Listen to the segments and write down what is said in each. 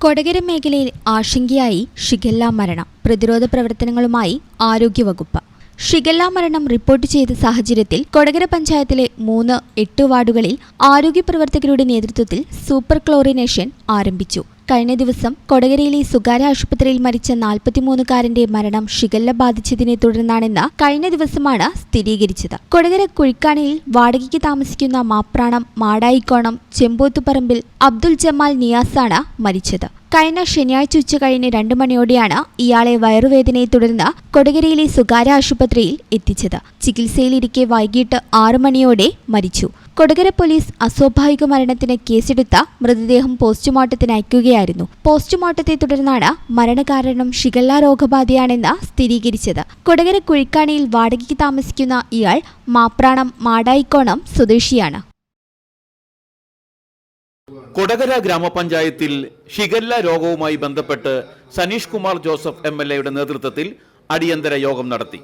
കൊടകര മേഖലയിൽ ആശങ്കയായി ഷിഗല്ല മരണം. പ്രതിരോധ പ്രവർത്തനങ്ങളുമായി ആരോഗ്യവകുപ്പ്. ഷിഗല്ല മരണം റിപ്പോർട്ട് ചെയ്ത സാഹചര്യത്തിൽ കൊടകര പഞ്ചായത്തിലെ 3-8 വാർഡുകളിൽ ആരോഗ്യ പ്രവർത്തകരുടെ നേതൃത്വത്തിൽ സൂപ്പർ ക്ലോറിനേഷൻ ആരംഭിച്ചു. കഴിഞ്ഞ ദിവസം കൊടകരയിലെ സ്വകാര്യ ആശുപത്രിയിൽ മരിച്ച 43-കാരന്റെ മരണം ഷിഗല്ല ബാധിച്ചതിനെ തുടർന്നാണെന്ന് കഴിഞ്ഞ ദിവസമാണ് സ്ഥിരീകരിച്ചത്. കൊടകര കുഴിക്കാണിയിൽ വാടകയ്ക്ക് താമസിക്കുന്ന മാപ്രാണം മാടായിക്കോണം ചെമ്പോത്തുപറമ്പിൽ അബ്ദുൽ ജമാൽ നിയാസാണ് മരിച്ചത്. കഴിഞ്ഞ ശനിയാഴ്ച ഉച്ചകഴിഞ്ഞ് 2 മണിയോടെയാണ് ഇയാളെ വയറുവേദനയെ തുടർന്ന് കൊടകരയിലെ സ്വകാര്യ ആശുപത്രിയിൽ എത്തിച്ചത്. ചികിത്സയിലിരിക്കെ വൈകിട്ട് 6 മണിയോടെ മരിച്ചു. കൊടകര പോലീസ് അസ്വാഭാവിക മരണത്തിന് കേസെടുത്ത മൃതദേഹം പോസ്റ്റ്മോർട്ടത്തിന് അയക്കുകയായിരുന്നു. പോസ്റ്റ്മോർട്ടത്തെ തുടർന്നാണ് മരണകാരണം ഷിഗല്ല രോഗബാധയാണെന്ന് സ്ഥിരീകരിച്ചത്. കൊടകര കുഴിക്കാണിയിൽ വാടകയ്ക്ക് താമസിക്കുന്ന ഇയാൾ മാപ്രാണം മാടായിക്കോണം സ്വദേശിയാണ്. കൊടകര ഗ്രാമപഞ്ചായത്തിൽ ഷിഗല്ല രോഗവുമായി ബന്ധപ്പെട്ട് സനീഷ് കുമാർ ജോസഫ് MLA നേതൃത്വത്തിൽ അടിയന്തര യോഗം നടത്തി.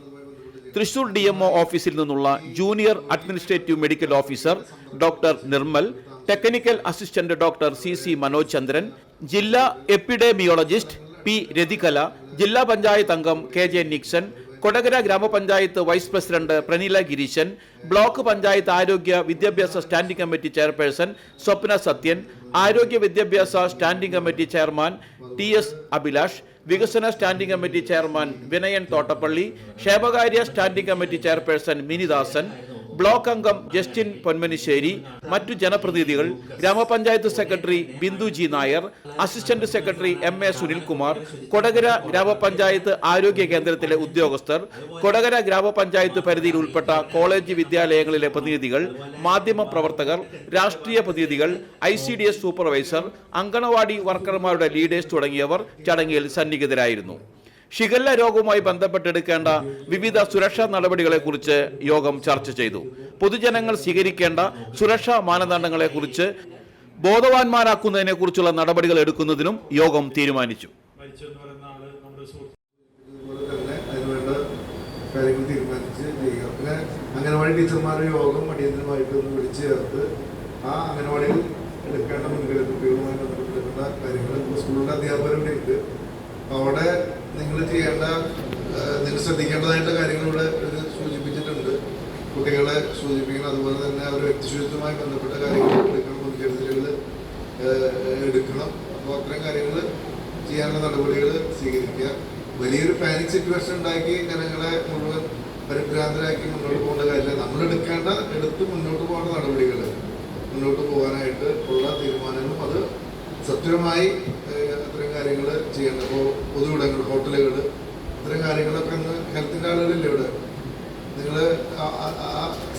തൃശൂർ DMO ഓഫീസിൽ നിന്നുള്ള junior administrative medical officer doctor Nirmal, technical assistant doctor CC Manoj Chandran, ജില്ലാ എപ്പിഡെമിയോളജിസ്റ്റ് P രതികല, ജില്ലാ പഞ്ചായത്ത് അംഗം KJ നിക്സൺ, കൊടകര ഗ്രാമപഞ്ചായത്ത് vice president Praneela Gireeshan, block panchayat ആരോഗ്യ വിദ്യാഭ്യാസ standing committee chairperson Swapna Sathyan, ആരോഗ്യ വിദ്യാഭ്യാസ standing committee chairman TS Abhilash, വികസന standing committee chairman Vinayan Thottappally, ക്ഷേമകാര്യ standing committee chairperson Minidasan, block അംഗം ജസ്റ്റിൻ പൊന്മനിശ്ശേരി, മറ്റു ജനപ്രതിനിധികൾ, ഗ്രാമപഞ്ചായത്ത് secretary Bindu G Nair, assistant secretary MA Sunilkumar, Kodakara ഗ്രാമപഞ്ചായത്ത് ആരോഗ്യ കേന്ദ്രത്തിലെ ഉദ്യോഗസ്ഥർ, കൊടകര ഗ്രാമപഞ്ചായത്ത് പരിധിയിൽ ഉൾപ്പെട്ട കോളേജ് വിദ്യാലയങ്ങളിലെ പ്രതിനിധികൾ, മാധ്യമ പ്രവർത്തകർ, രാഷ്ട്രീയ പ്രതിനിധികൾ, ICDS സൂപ്പർവൈസർ, അങ്കണവാടി വർക്കർമാരുടെ ലീഡേഴ്സ് തുടങ്ങിയവർ ചടങ്ങിൽ സന്നിഹിതരായിരുന്നു. ഷിഗല്ല രോഗവുമായി ബന്ധപ്പെട്ടെടുക്കേണ്ട വിവിധ സുരക്ഷാ നടപടികളെക്കുറിച്ച് യോഗം ചർച്ച ചെയ്തു. പൊതുജനങ്ങൾ സ്വീകരിക്കേണ്ട സുരക്ഷാ മാനദണ്ഡങ്ങളെക്കുറിച്ച് ബോധവാന്മാരാക്കുന്നതിനെക്കുറിച്ചുള്ള നടപടികൾ എടുക്കുന്നതിനും യോഗം തീരുമാനിച്ചു. അംഗനവാടി ടീച്ചർമാരുടെ യോഗം അടിയന്തരമായിട്ട് ഒന്ന് വിളിച്ചു ചേർത്ത് ആ അംഗനവാടിയിൽ എടുക്കേണ്ട മുൻകരുതലുകളുമായി ബന്ധപ്പെട്ടിട്ടുള്ള കാര്യങ്ങൾ സ്കൂളിലെ അധ്യാപകരുണ്ട്. അവിടെ നിങ്ങൾ ശ്രദ്ധിക്കേണ്ടതായിട്ടുള്ള കാര്യങ്ങളിവിടെ സൂചിപ്പിച്ചിട്ടുണ്ട്. കുട്ടികളെ സൂചിപ്പിക്കണം, അതുപോലെ തന്നെ അവർ വ്യക്തിശുചിത്വവുമായി ബന്ധപ്പെട്ട കാര്യങ്ങൾ എടുക്കണം, മുൻകരുതലുകൾ എടുക്കണം. അപ്പോൾ അത്തരം കാര്യങ്ങൾ ചെയ്യാനുള്ള നടപടികൾ സ്വീകരിക്കുക. വലിയൊരു പാനിക് സിറ്റുവേഷൻ ഉണ്ടാക്കി ജനങ്ങളെ മുഴുവൻ പരിഭ്രാന്തരാക്കി മുന്നോട്ട് പോകേണ്ട കാര്യമില്ല. എടുത്ത് മുന്നോട്ട് പോകേണ്ട നടപടികൾ മുന്നോട്ട് പോകാനായിട്ട് ഉള്ള തീരുമാനങ്ങളും അത് സത്യമായി അത്തരം കാര്യങ്ങൾ ചെയ്യേണ്ട. അപ്പോൾ പൊതുവിടങ്ങൾ, ഹോട്ടലുകൾ, അത്തരം കാര്യങ്ങളൊക്കെ ഒന്ന് ഹെൽത്തിൻ്റെ ആളുകളില്ല ഇവിടെ. നിങ്ങൾ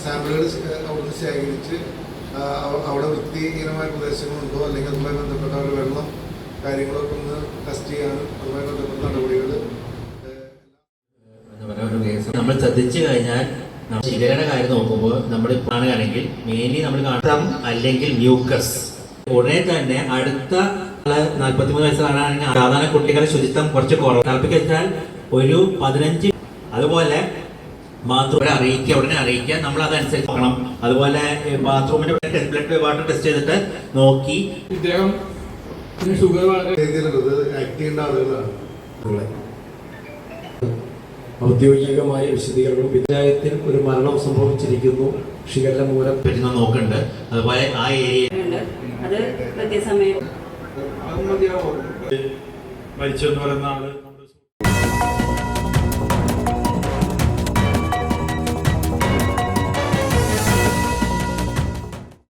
സാമ്പിളുകൾ അവിടുന്ന് ശേഖരിച്ച് അവിടെ വൃത്തിഹീനമായ പ്രദേശങ്ങളുണ്ടോ അല്ലെങ്കിൽ അതുമായി ബന്ധപ്പെട്ട ഒരു വെള്ളം കാര്യങ്ങളൊക്കെ ഒന്ന് ടെസ്റ്റ് ചെയ്യാനും അതുമായി ബന്ധപ്പെട്ട നടപടികൾ നമ്മൾ ശ്രദ്ധിച്ചു കഴിഞ്ഞാൽ ഷിഗല്ലയുടെ കാര്യം നോക്കുമ്പോൾ നമ്മൾ കാണുകയാണെങ്കിൽ മെയിൻലി നമ്മൾ കാണാം അല്ലെങ്കിൽ മ്യൂക്കസ്. ഉടനെ തന്നെ അടുത്ത 43 വയസ്സുകാരാണെങ്കിൽ സാധാരണ കുട്ടികളെ ശുചിത്വം കുറച്ച് കുറവ് തിളപ്പിച്ചാൽ ഒരു 15. അതുപോലെ ബാത്റൂമിനെ അറിയിക്കുക, ഉടനെ അറിയിക്കുക, നമ്മൾ അതനുസരിച്ച് നോക്കണം. അതുപോലെ ബാത്റൂമിന്റെ ബ്ലഡ് വാട്ടർ ടെസ്റ്റ് ചെയ്തിട്ട് നോക്കി ഇദ്ദേഹം ഷുഗർ ആക്ട് ചെയ്യേണ്ട ആളുകളാണ്. ഔദ്യോഗികമായ വിശദീകരണം പഞ്ചായത്തിൽ ഒരു മരണം സംഭവിച്ചിരിക്കുന്നു ഷിഗല്ല മൂലം നോക്കുന്നുണ്ട്. അതുപോലെ ആ ഏരിയ അത് കൃത്യസമയം മരിച്ചെന്ന് പറയുന്ന ആള്